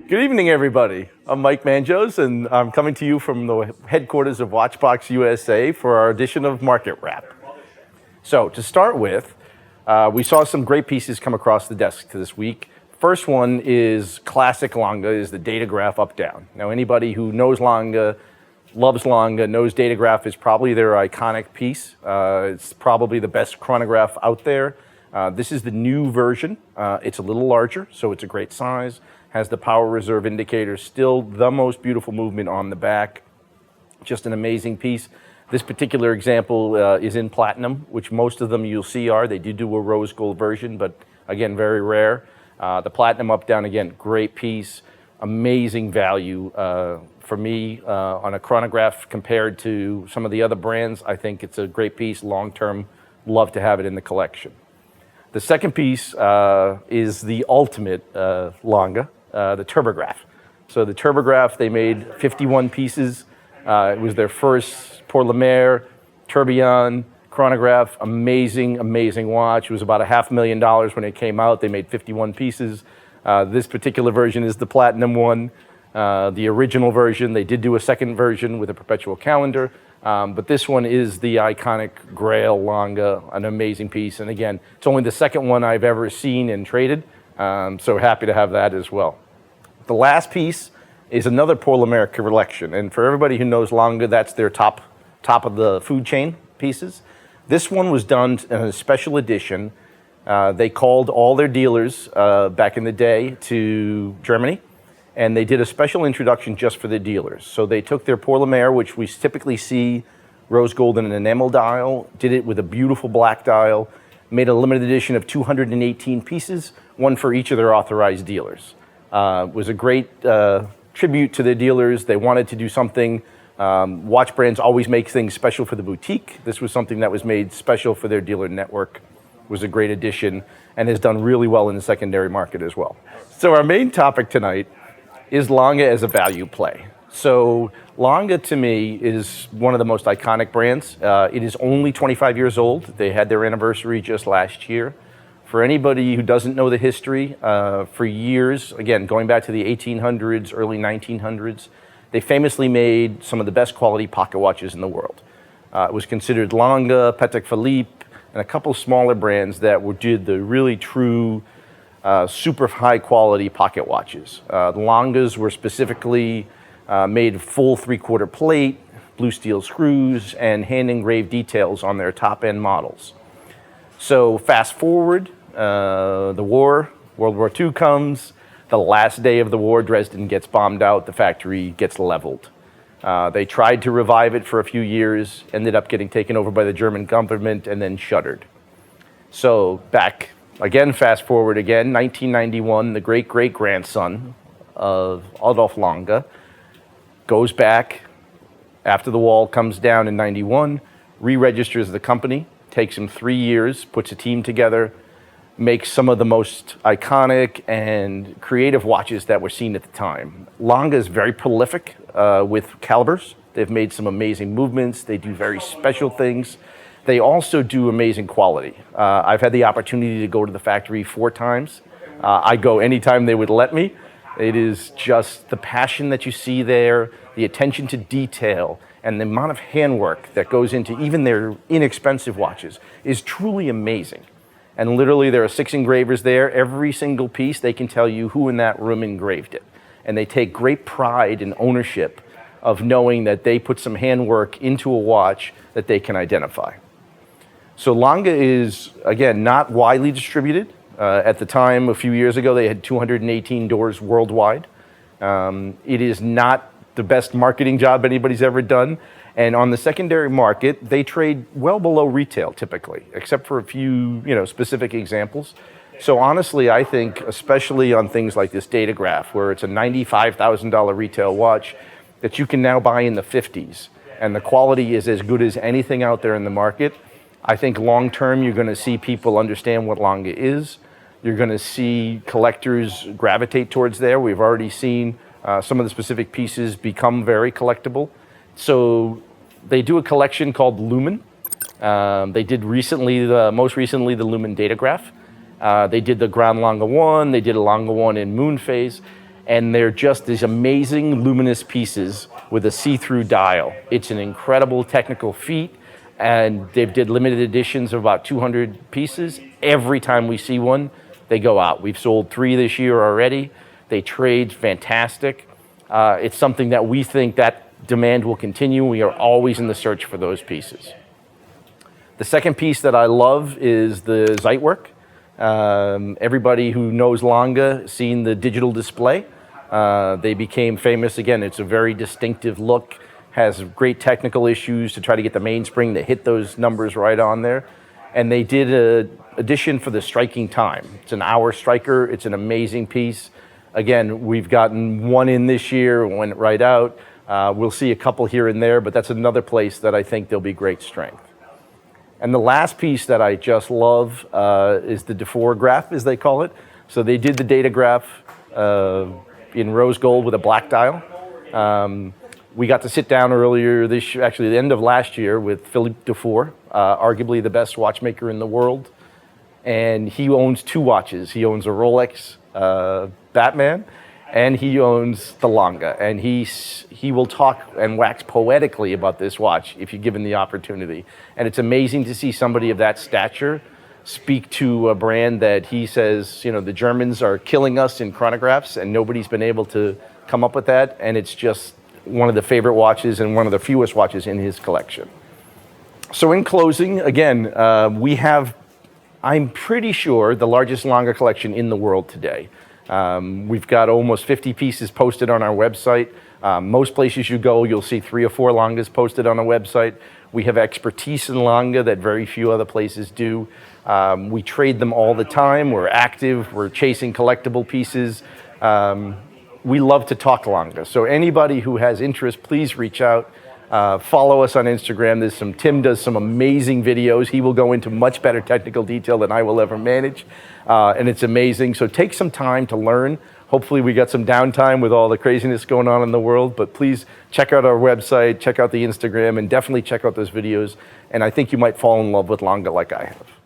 Good evening, everybody. I'm Mike Manjos, and I'm coming to you from the headquarters of Watchbox USA for our edition of Market Wrap. So, to start with, we saw some great pieces come across the desk this week. First one is classic Lange, is the Datograph up-down. Now, anybody who knows Lange, loves Lange, knows Datograph is probably their iconic piece. It's probably the best chronograph out there. This is the new version. It's a little larger, so it's a great size. Has the power reserve indicator, still the most beautiful movement on the back. Just an amazing piece. This particular example is in platinum, which most of them you'll see are. They did do a rose gold version, but again, very rare. The platinum up down, again, great piece. Amazing value for me on a chronograph compared to some of the other brands. I think it's a great piece long-term. Love to have it in the collection. The second piece is the ultimate Lange, the Turbograph. So the Turbograph, they made 51 pieces. It was their first Pour La Mer, tourbillon, chronograph. Amazing, amazing watch. It was about $500,000 when it came out. They made 51 pieces. This particular version is the platinum one. The original version, they did do a second version with a perpetual calendar. But this one is the iconic Grail Lange, an amazing piece. And again, it's only the second one I've ever seen and traded. So happy to have that as well. The last piece is another Pour La Mer collection. And for everybody who knows Lange, that's their top of the food chain pieces. This one was done in a special edition. They called all their dealers back in the day to Germany, and they did a special introduction just for the dealers. So they took their Pour La Mer, which we typically see rose gold in an enamel dial, did it with a beautiful black dial, made a limited edition of 218 pieces, one for each of their authorized dealers. It was a great tribute to their dealers. They wanted to do something. Watch brands always make things special for the boutique. This was something that was made special for their dealer network. It was a great addition and has done really well in the secondary market as well. So our main topic tonight is Lange as a value play. So Lange, to me, is one of the most iconic brands. It is only 25 years old. They had their anniversary just last year. For anybody who doesn't know the history, for years, again, going back to the 1800s, early 1900s, they famously made some of the best quality pocket watches in the world. It was considered Lange, Patek Philippe, and a couple smaller brands that did the really true super high quality pocket watches. The Langes were specifically made full 3/4 plate, blue steel screws, and hand engraved details on their top end models. So fast forward, the war, World War II comes, the last day of the war, Dresden gets bombed out, the factory gets leveled. They tried to revive it for a few years, ended up getting taken over by the German government and then shuttered. So back again, fast forward again, 1991, the great-great-grandson of Adolf Lange goes back after the wall comes down in 91, re-registers the company, takes him 3 years, puts a team together, makes some of the most iconic and creative watches that were seen at the time. Lange is very prolific with calibers. They've made some amazing movements. They do very special things. They also do amazing quality. I've had the opportunity to go to the factory 4 times. I go anytime they would let me. It is just the passion that you see there, the attention to detail, and the amount of handwork that goes into even their inexpensive watches is truly amazing. And literally there are 6 engravers there. Every single piece, they can tell you who in that room engraved it. And they take great pride and ownership of knowing that they put some handwork into a watch that they can identify. So Lange is, again, not widely distributed. At the time, a few years ago, they had 218 doors worldwide. It is not the best marketing job anybody's ever done. And on the secondary market, they trade well below retail typically, except for a few, specific examples. So honestly, I think, especially on things like this Datograph, where it's a $95,000 retail watch that you can now buy in the 50s, and the quality is as good as anything out there in the market, I think long term you're going to see people understand what Lange is. You're going to see collectors gravitate towards there. We've already seen some of the specific pieces become very collectible. So they do a collection called Lumen. They did most recently the Lumen Datograph. They did the Grand Lange 1. They did a Lange 1 in moon phase. and they're just these amazing luminous pieces with a see-through dial. It's an incredible technical feat, and they did limited editions of about 200 pieces. Every time we see one, they go out. We've sold 3 this year already. They trade fantastic. It's something that we think that demand will continue. We are always in the search for those pieces. The second piece that I love is the Zeitwerk. Everybody who knows Lange seen the digital display. They became famous. Again, it's a very distinctive look, has great technical issues to try to get the mainspring to hit those numbers right on there. And they did an edition for the striking time. It's an hour striker. It's an amazing piece. Again, we've gotten one in this year, went right out. We'll see a couple here and there, but that's another place that I think there'll be great strength. And the last piece that I just love is the Defour graph, as they call it. So they did the data graph in rose gold with a black dial. We got to sit down earlier this year, actually the end of last year, with Philippe Dufour, arguably the best watchmaker in the world. And he owns 2 watches. He owns a Rolex Batman, and he owns the Lange. And he will talk and wax poetically about this watch if you give him the opportunity. And it's amazing to see somebody of that stature speak to a brand that he says, you know, the Germans are killing us in chronographs, and nobody's been able to come up with that. And it's just one of the favorite watches and one of the fewest watches in his collection. So in closing, again, we have, I'm pretty sure, the largest Lange collection in the world today. We've got almost 50 pieces posted on our website. Most places you go, you'll see 3 or 4 Langes posted on a website. We have expertise in Lange that very few other places do. We trade them all the time. We're active. We're chasing collectible pieces. We love to talk Lange. So anybody who has interest, please reach out. Follow us on Instagram. Tim does some amazing videos. He will go into much better technical detail than I will ever manage. And it's amazing. So take some time to learn. Hopefully we got some downtime with all the craziness going on in the world, but please check out our website, check out the Instagram, and definitely check out those videos. And I think you might fall in love with Lange like I have.